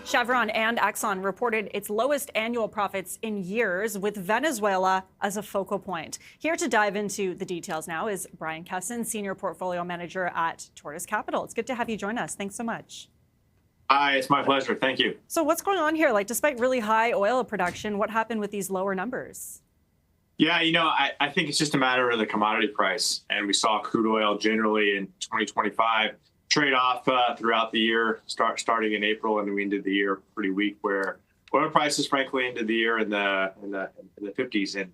Chevron and Exxon reported its lowest annual profits in years, with Venezuela as a focal point. Here to dive into the details now is Brian Kessens, Senior Portfolio Manager at Tortoise Capital. It's good to have you join us. Thanks so much. Hi, it's my pleasure. Thank you. So what's going on here? Despite really high oil production, what happened with these lower numbers? Yeah, I think it's just a matter of the commodity price. And we saw crude oil generally in 2025 trade off throughout the year, starting in April, and we ended the year pretty weak, where oil prices, frankly, ended the year in the 50s. And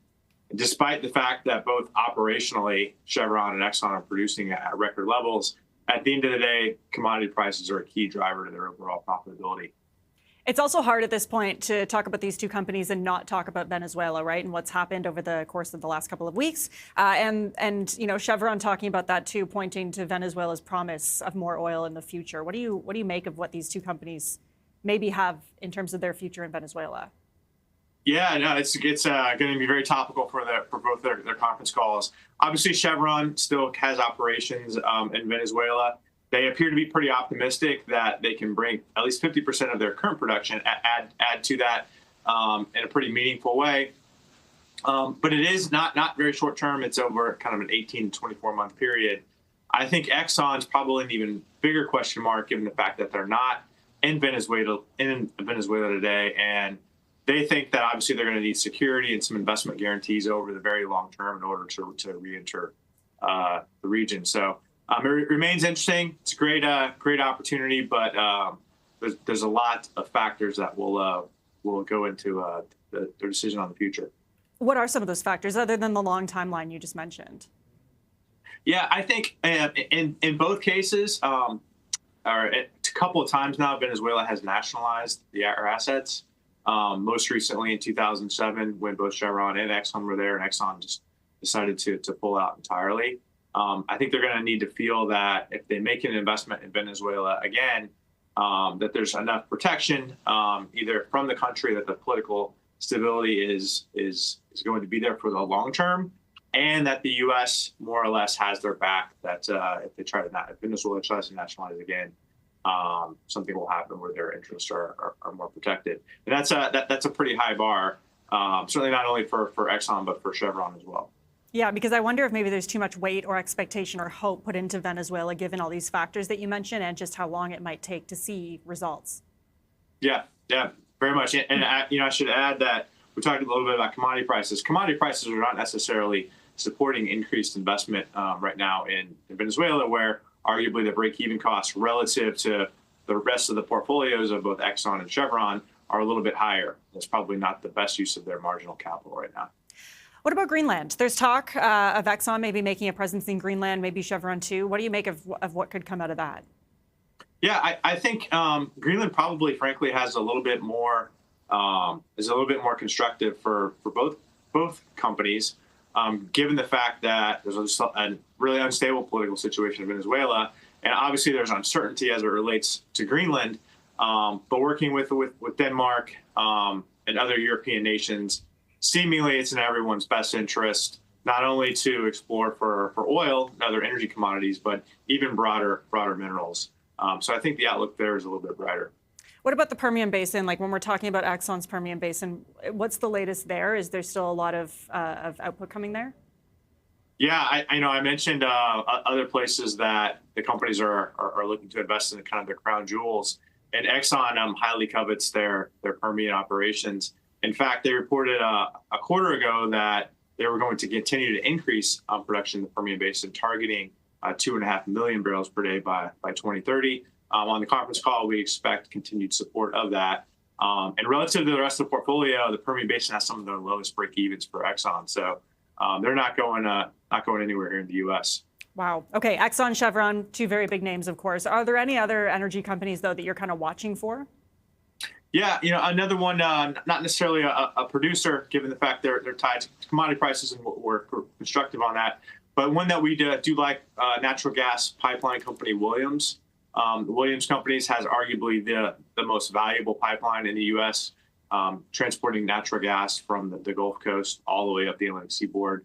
despite the fact that both operationally Chevron and Exxon are producing at record levels, at the end of the day, commodity prices are a key driver to their overall profitability. It's also hard at this point to talk about these two companies and not talk about Venezuela, right? And what's happened over the course of the last couple of weeks. And Chevron talking about that too, pointing to Venezuela's promise of more oil in the future. What do you make of what these two companies maybe have in terms of their future in Venezuela? Yeah, no, it's going to be very topical for both their conference calls. Obviously, Chevron still has operations in Venezuela. They appear to be pretty optimistic that they can bring at least 50% of their current production, add to that in a pretty meaningful way. But it is not very short term. It's over kind of an 18 to 24-month period. I think Exxon's probably an even bigger question mark, given the fact that they're not in Venezuela today, and they think that obviously they're going to need security and some investment guarantees over the very long term in order to re-enter the region. So it remains interesting. It's a great opportunity, but there's a lot of factors that will go into their decision on the future. What are some of those factors other than the long timeline you just mentioned? Yeah, I think in both cases, or a couple of times now, Venezuela has nationalized their assets. Most recently in 2007, when both Chevron and Exxon were there, and Exxon just decided to pull out entirely. I think they're going to need to feel that if they make an investment in Venezuela again, that there's enough protection, either from the country, that the political stability is going to be there for the long term, and that the U.S. more or less has their back. That if Venezuela tries to nationalize again, something will happen where their interests are more protected. And that's a pretty high bar, certainly not only for Exxon but for Chevron as well. Yeah, because I wonder if maybe there's too much weight or expectation or hope put into Venezuela, given all these factors that you mentioned, and just how long it might take to see results. Yeah, very much. And I should add that we talked a little bit about commodity prices. Commodity prices are not necessarily supporting increased investment right now in Venezuela, where arguably the break-even costs relative to the rest of the portfolios of both Exxon and Chevron are a little bit higher. That's probably not the best use of their marginal capital right now. What about Greenland? There's talk of Exxon maybe making a presence in Greenland, maybe Chevron too. What do you make of what could come out of that? Yeah, I think Greenland probably, frankly, has a little bit more constructive for both companies, given the fact that there's a really unstable political situation in Venezuela, and obviously there's uncertainty as it relates to Greenland. But working with Denmark and other European nations, seemingly it's in everyone's best interest not only to explore for oil and other energy commodities, but even broader minerals. So I think the outlook there is a little bit brighter. What about the Permian Basin? When we're talking about Exxon's Permian Basin, what's the latest there? Is there still a lot of output coming there? Yeah, I mentioned other places that the companies are looking to invest in, kind of their crown jewels. And Exxon highly covets their Permian operations. In fact, they reported a quarter ago that they were going to continue to increase production in the Permian Basin, targeting 2.5 million barrels per day by 2030. On the conference call, we expect continued support of that. And relative to the rest of the portfolio, the Permian Basin has some of the lowest break-evens for Exxon. So they're not going anywhere here in the U.S. Wow. Okay. Exxon, Chevron, two very big names, of course. Are there any other energy companies, though, that you're kind of watching for? Yeah, another one, not necessarily a producer, given the fact they're tied to commodity prices, and we're constructive on that. But one that we do like, natural gas pipeline company Williams. The Williams Companies has arguably the most valuable pipeline in the U.S., transporting natural gas from the Gulf Coast all the way up the Atlantic seaboard,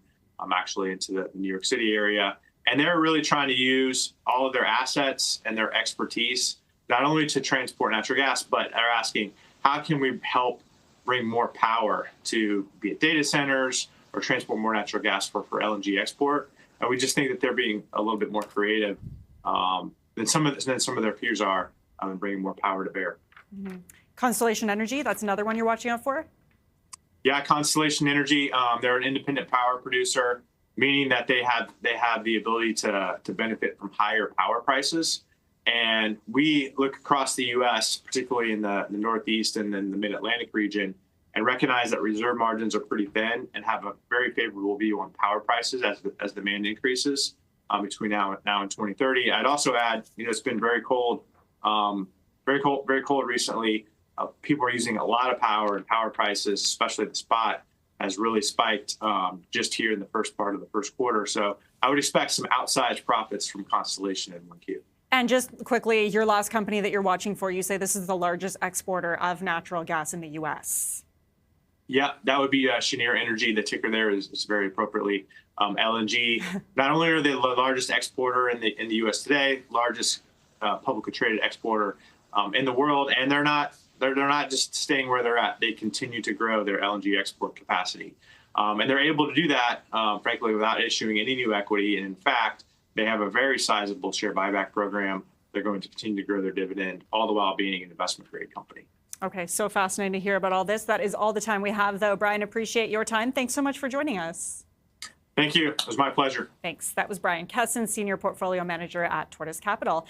actually into the New York City area. And they're really trying to use all of their assets and their expertise not only to transport natural gas, but are asking how can we help bring more power to be it data centers or transport more natural gas for LNG export. And we just think that they're being a little bit more creative than some of their peers are in bringing more power to bear. Mm-hmm. Constellation Energy, that's another one you're watching out for? Yeah, Constellation Energy, they're an independent power producer, meaning that they have the ability to benefit from higher power prices. And we look across the U.S., particularly in the Northeast and then the Mid-Atlantic region, and recognize that reserve margins are pretty thin and have a very favorable view on power prices as demand increases between now and 2030. I'd also add, it's been very cold recently. People are using a lot of power, and power prices, especially at the spot, has really spiked just here in the first part of the first quarter. So I would expect some outsized profits from Constellation in 1Q. And just quickly, your last company that you're watching for, you say this is the largest exporter of natural gas in the U.S. Yeah, that would be Cheniere Energy. The ticker there is very appropriately LNG. Not only are they the largest exporter in the U.S. today, largest publicly traded exporter in the world, and they're not just staying where they're at. They continue to grow their LNG export capacity, and they're able to do that, frankly, without issuing any new equity. And in fact, they have a very sizable share buyback program. They're going to continue to grow their dividend, all the while being an investment-grade company. Okay, so fascinating to hear about all this. That is all the time we have, though. Brian, appreciate your time. Thanks so much for joining us. Thank you. It was my pleasure. Thanks. That was Brian Kessens, Senior Portfolio Manager at Tortoise Capital.